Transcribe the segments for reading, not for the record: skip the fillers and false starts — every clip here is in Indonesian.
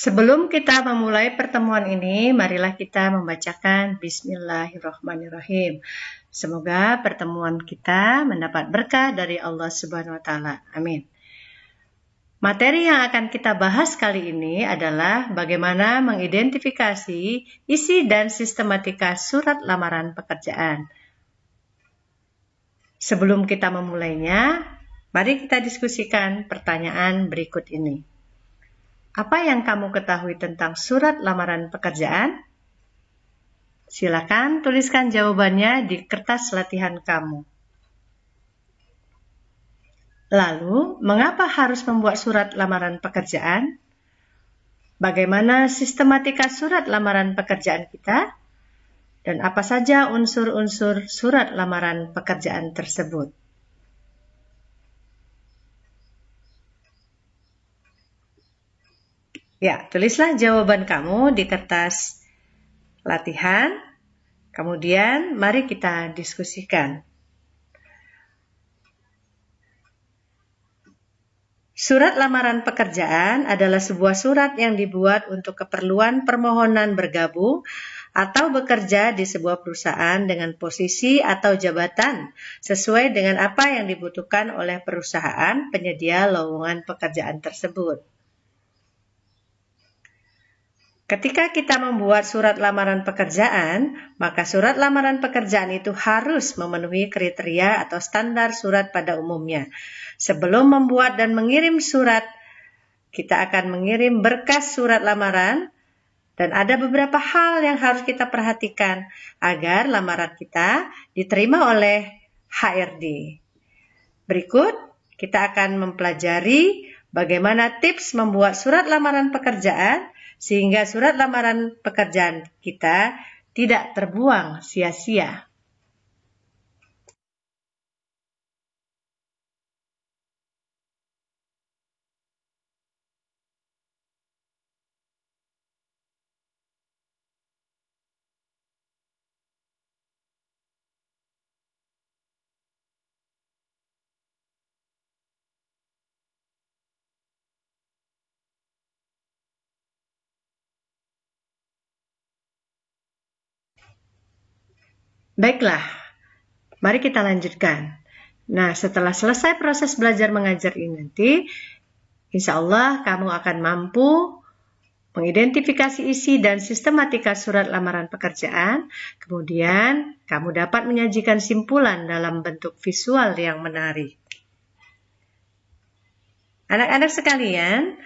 Sebelum kita memulai pertemuan ini, marilah kita membacakan Bismillahirrahmanirrahim. Semoga pertemuan kita mendapat berkah dari Allah Subhanahu wa Ta'ala. Amin. Materi yang akan kita bahas kali ini adalah bagaimana mengidentifikasi isi dan sistematika surat lamaran pekerjaan. Sebelum kita memulainya, mari kita diskusikan pertanyaan berikut ini. Apa yang kamu ketahui tentang surat lamaran pekerjaan? Silakan tuliskan jawabannya di kertas latihan kamu. Lalu, mengapa harus membuat surat lamaran pekerjaan? Bagaimana sistematika surat lamaran pekerjaan kita? Dan apa saja unsur-unsur surat lamaran pekerjaan tersebut? Ya, tulislah jawaban kamu di kertas latihan. Kemudian, mari kita diskusikan. Surat lamaran pekerjaan adalah sebuah surat yang dibuat untuk keperluan permohonan bergabung atau bekerja di sebuah perusahaan dengan posisi atau jabatan sesuai dengan apa yang dibutuhkan oleh perusahaan penyedia lowongan pekerjaan tersebut. Ketika kita membuat surat lamaran pekerjaan, maka surat lamaran pekerjaan itu harus memenuhi kriteria atau standar surat pada umumnya. Sebelum membuat dan mengirim surat, kita akan mengirim berkas surat lamaran dan ada beberapa hal yang harus kita perhatikan agar lamaran kita diterima oleh HRD. Berikut, kita akan mempelajari bagaimana tips membuat surat lamaran pekerjaan sehingga surat lamaran pekerjaan kita tidak terbuang sia-sia. Baiklah, mari kita lanjutkan. Nah, setelah selesai proses belajar mengajar ini nanti, insya Allah kamu akan mampu mengidentifikasi isi dan sistematika surat lamaran pekerjaan, kemudian kamu dapat menyajikan simpulan dalam bentuk visual yang menarik. Anak-anak sekalian,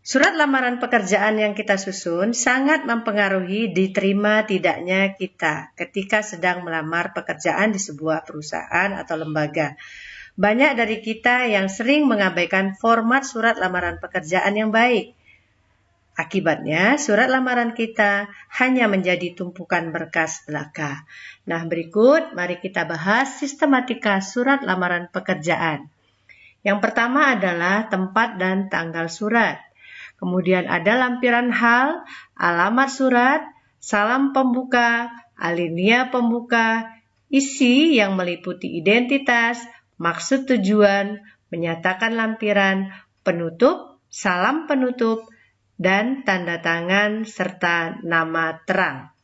surat lamaran pekerjaan yang kita susun sangat mempengaruhi diterima tidaknya kita ketika sedang melamar pekerjaan di sebuah perusahaan atau lembaga. Banyak dari kita yang sering mengabaikan format surat lamaran pekerjaan yang baik. Akibatnya, surat lamaran kita hanya menjadi tumpukan berkas belaka. Nah, berikut mari kita bahas sistematika surat lamaran pekerjaan. Yang pertama adalah tempat dan tanggal surat. Kemudian ada lampiran hal, alamat surat, salam pembuka, alinea pembuka, isi yang meliputi identitas, maksud tujuan, menyatakan lampiran, penutup, salam penutup, dan tanda tangan serta nama terang.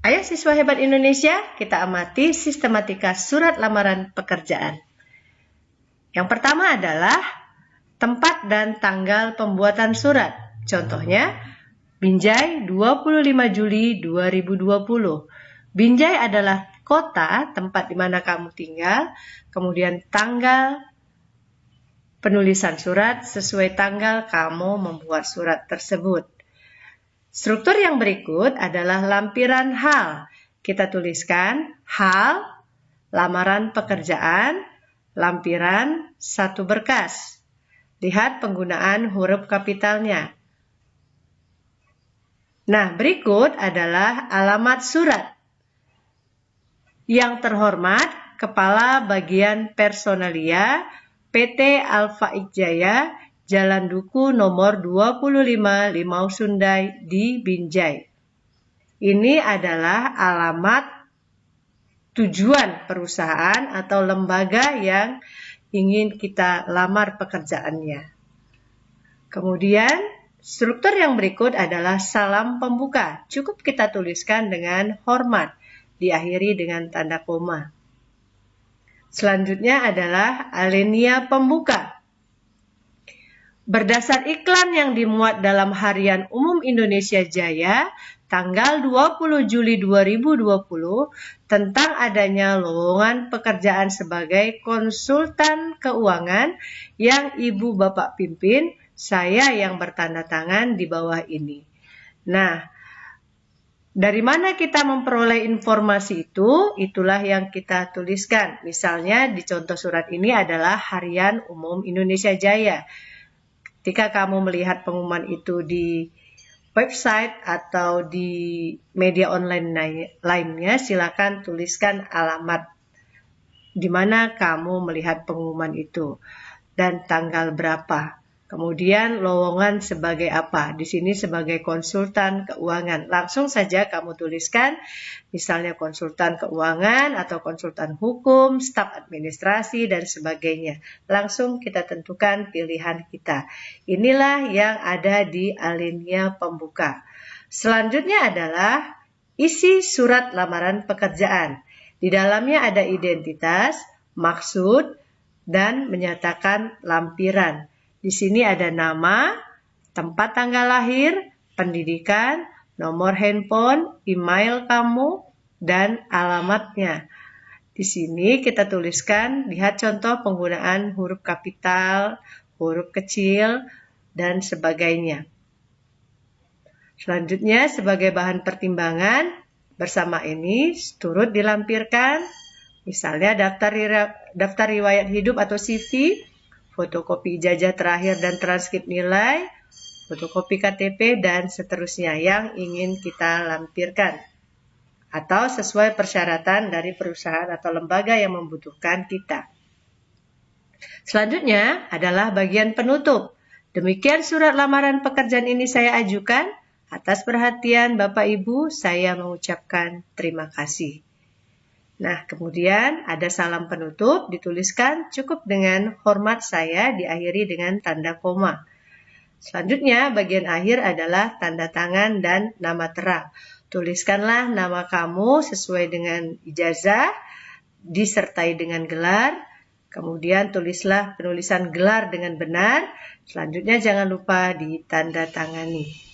Ayo siswa hebat Indonesia, kita amati sistematika surat lamaran pekerjaan. Yang pertama adalah tempat dan tanggal pembuatan surat. Contohnya, Binjai 25 Juli 2020. Binjai adalah kota tempat di mana kamu tinggal, kemudian tanggal penulisan surat sesuai tanggal kamu membuat surat tersebut. Struktur yang berikut adalah lampiran hal. Kita tuliskan hal, lamaran pekerjaan, lampiran, satu berkas. Lihat penggunaan huruf kapitalnya. Nah, berikut adalah alamat surat. Yang terhormat, Kepala Bagian Personalia PT Alfa Jaya, Jalan Duku nomor 25, Limau Sundai di Binjai. Ini adalah alamat tujuan perusahaan atau lembaga yang ingin kita lamar pekerjaannya. Kemudian, struktur yang berikut adalah salam pembuka. Cukup kita tuliskan dengan hormat, diakhiri dengan tanda koma. Selanjutnya adalah alinea pembuka. Berdasar iklan yang dimuat dalam Harian Umum Indonesia Jaya, tanggal 20 Juli 2020, tentang adanya lowongan pekerjaan sebagai konsultan keuangan yang Ibu Bapak pimpin, saya yang bertanda tangan di bawah ini. Nah, dari mana kita memperoleh informasi itu? Itulah yang kita tuliskan. Misalnya di contoh surat ini adalah Harian Umum Indonesia Jaya. Ketika kamu melihat pengumuman itu di website atau di media online lainnya, silakan tuliskan alamat di mana kamu melihat pengumuman itu dan tanggal berapa. Kemudian lowongan sebagai apa? Di sini sebagai konsultan keuangan. Langsung saja kamu tuliskan misalnya konsultan keuangan atau konsultan hukum, staf administrasi dan sebagainya. Langsung kita tentukan pilihan kita. Inilah yang ada di alinea pembuka. Selanjutnya adalah isi surat lamaran pekerjaan. Di dalamnya ada identitas, maksud, dan menyatakan lampiran. Di sini ada nama, tempat tanggal lahir, pendidikan, nomor handphone, email kamu, dan alamatnya. Di sini kita tuliskan, lihat contoh penggunaan huruf kapital, huruf kecil, dan sebagainya. Selanjutnya, sebagai bahan pertimbangan, bersama ini turut dilampirkan, misalnya daftar riwayat hidup atau CV, fotokopi ijazah terakhir dan transkrip nilai, fotokopi KTP, dan seterusnya yang ingin kita lampirkan. Atau sesuai persyaratan dari perusahaan atau lembaga yang membutuhkan kita. Selanjutnya adalah bagian penutup. Demikian surat lamaran pekerjaan ini saya ajukan. Atas perhatian Bapak Ibu, saya mengucapkan terima kasih. Nah, kemudian ada salam penutup, dituliskan cukup dengan hormat saya, diakhiri dengan tanda koma. Selanjutnya, bagian akhir adalah tanda tangan dan nama terang. Tuliskanlah nama kamu sesuai dengan ijazah, disertai dengan gelar, kemudian tulislah penulisan gelar dengan benar, selanjutnya jangan lupa ditanda tangani.